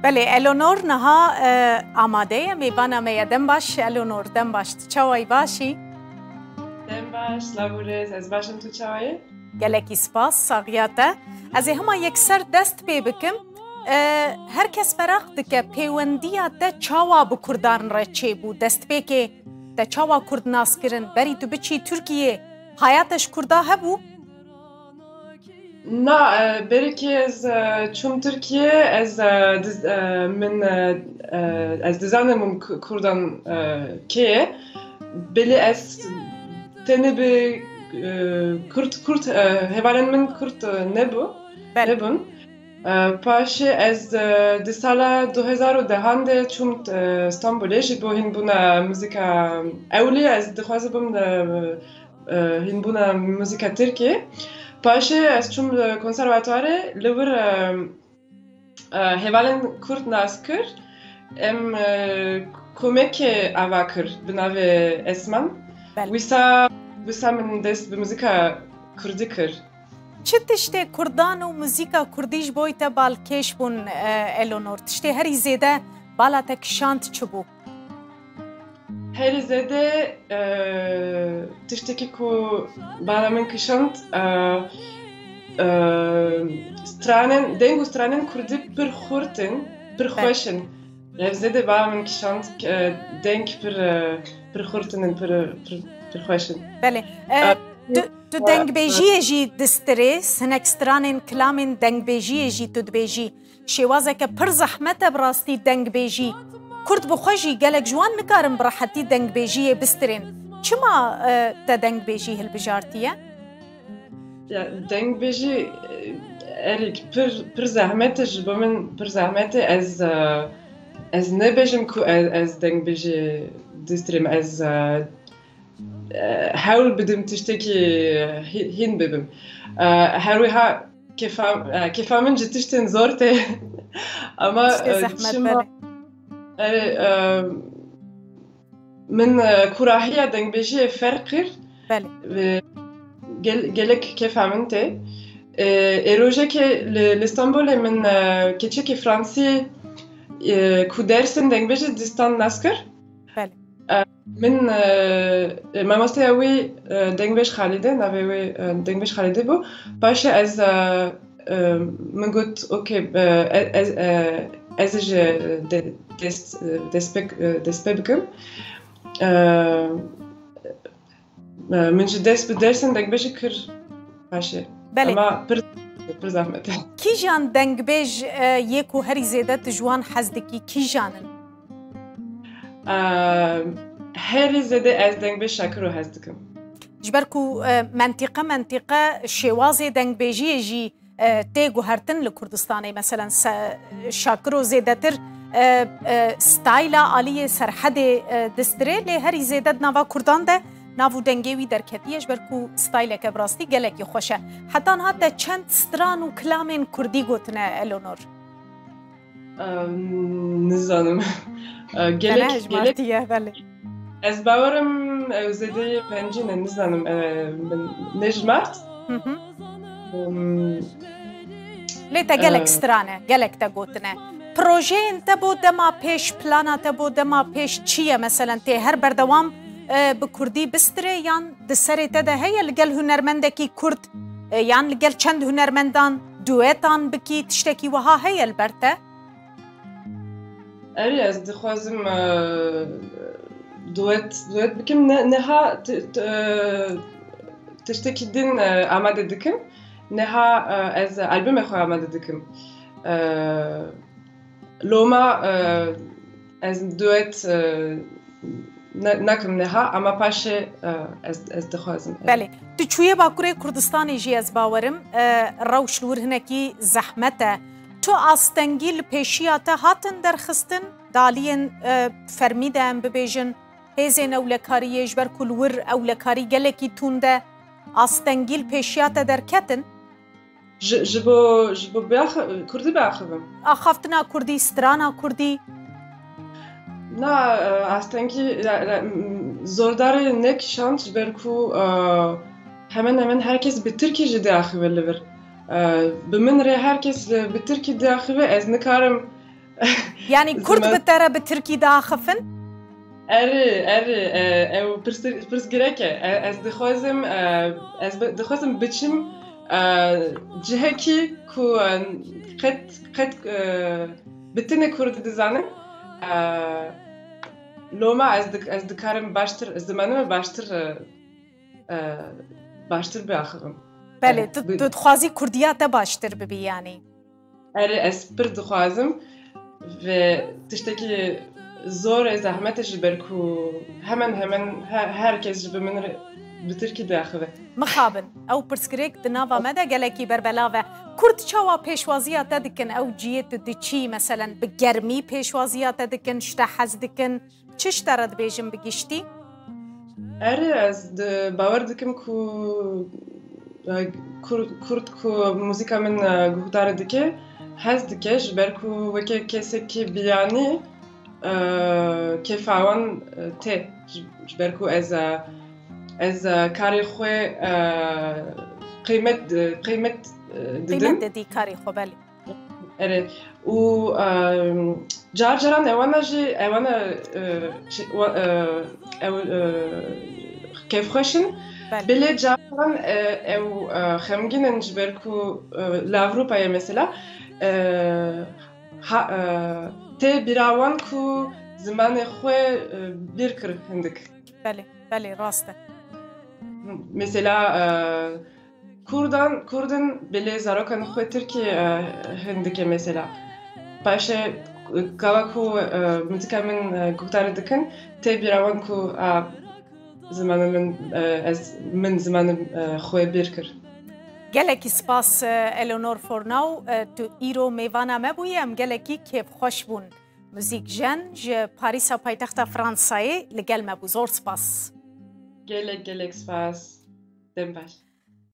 بله الونور نها آماده میبانم میادم باش الونور دم باش چاوی باشی دم باش لابورز از باشم تو چاوی گلکی سپاس ساقیاته از همه یک سر دست پی بکم هر کس براق دکه پیوندیات ده چاوا بکردان را چه بود دست پی که ده چاوا کرد ناس کرن بری تو بچی ترکیه حیاتش کرده هبو؟ نه بری که از چون ترکیه از دزانم کردان که بلی از تنه به کرد هوارن من کرد نبون پاشه از دی سال 2010 چون استانبوله جی با هین بونا موزیکا اولی از دخوازه بوم هین بونا موزیکا ترکیه پاشه از چون کنسرواتواره لور هوالن کرد ناس کر ام کمک آوا کر بناوی اسمان ویسا من دست به موزیکا کردی کر چه تشته کردان و موزیکا کردیش بویت بالکش بون الونور تشته هری زیده بالا تکشانت چبو هری زیده تشته که بالا من کشانت دنگو سترانن کردی پر خورتن پر خوشن زیده بالا من کشانت دنگ پر خورتن پر خوشن بله تو دنگ بیجی جی دسترس هنک سترانن کلامن دنگ بیجی جی تو دبیجی شوازه که پر زحمت براستی دنگ بیجی کرد بخوشی گلک جوان نکارم براحتی دنگ بیجی بسترین چما تا دنگ بیجی هل بجارتیه؟ دنگ بیجی اریک پر زحمتش با من پر زحمت از نبیجم که از دنگ بیجی دستریم از حاول بدم تشتكي هين ببم هرويها كيف من جتشتن زورته اما زحمت من كراهية دنگ بيجي فرقر بله قالك كيف عملتي اروجه كي لاسطنبول من كيتشكي فرنسي كودرسن دنگ بيجي ديستان ناسكر بله من ماماسته اوی دنگبش خالیده نوی دنگبش خالیده بو باشه از من گفت اوکی از دست بکم من جد دست بدرسن دنگبش کر باشه اما پر زحمته کی جان دنگبش یکو هری زیده تجوان حزدکی کی جانن هری زده از دنگ به شکر رو هست دکم جبرکو منطقه شوازی دنگ بیجی جی تیگو هرتن لکردستانی مثلا شکر و زیده تر ستایلا عالی سرحد دستره لی هری زیده نوا کردان ده ناو دنگوی در کتیه جبرکو ستایل که براستی گلکی خوشه حتی حتی چند ستران و کلامین کردی گوتنه الونور نزانم گلک بله از باورم زده پنجینه نزانم نجمعت لیتا گلک سترانه گلک تا گوتنه پروژه انت بو دما پیش پلانا تا بو دما پیش چیه مثلا تی هر بردوام بکردی بستره یان دسره تا ده هیا لگل هنرمندکی کرد یان لگل چند هنرمندان دویتان بکی تشتکی وها هیا البرته اری از دخوازم دوت بکم نها تشتكي دين آماده دكم نها از البوم خو آماده دكم لوما از دوت نکم نها اما پاشه از دخوازم بله تو چویه باکوره کردستانی جی از باورم روش لور هنکی زحمته تو آستنگیل پیشیاته هاتن درخستن دالین فرمیدن ببیجن هزین اولکاری جبر کلور اولکاری گلکی تونده آستنگیل پیشیاته درکتن جبو کردی باخبم آخافتنا کردی سترانا کردی نه آستنگی زوردار نک شانس برکو hemen herkes bir Türkiye daxil verir. Bimin re herkes bir Türkiye daxil ez nikarim Yani Kurd bittere bi Tirkî daxifin? ew pirs girek e. Ez dixwazim biçim cihekî ku qet bitinê Kurdî dizanin loma ez dikarim baştir zimanime baştir biaxivim. Belê, tu dixwazî Kurdiya te baştir bibî yanî. Ez pir dixwazim ve tiştekî zor zehmet ji ber ku hemen herkes ji min bi Tirkî diaxive. Mixabin, ew pirsgirêk di nava me de gelekî berbelav e. Kurd çawa pêşwaziya te dikin, ew ciyê tu diçî meselen bi germî pêşwaziya te dikin, ji te hez dikin, çi ji te re dibêjin bi giştî? Ez bawer dikim ku Kurd ku muzîka min guhdar dike, hez dike ji ber ku weke kesekî biyanî kêfawan tê ji ber ku ez karê xwe qîmet didim. Qîmet dedî karê xwe belê. û caran ewana jî kêfxweşin. Bilê caran ew xemgînin ji ber ku li Ewropayê mesela tê bîrawan ku zimanê xwe bîr kir hindik. Belê, rast e. Mesela Kurdin bilê zarokan xwe Tirkî hindike mesela. Paşê gava ku muzîka min guhdarî dikin tê bîrawan ku min zimanım xwe bîr kir. Gelekî spas Eleanor Fornaw, tu îro mêvana me bûyî, em gelekî kêfxweş bûn. Müzik jen ji Parîsa paytexta Fransayê li gel me bû. Zor spas. Gelek spas. Dem baş.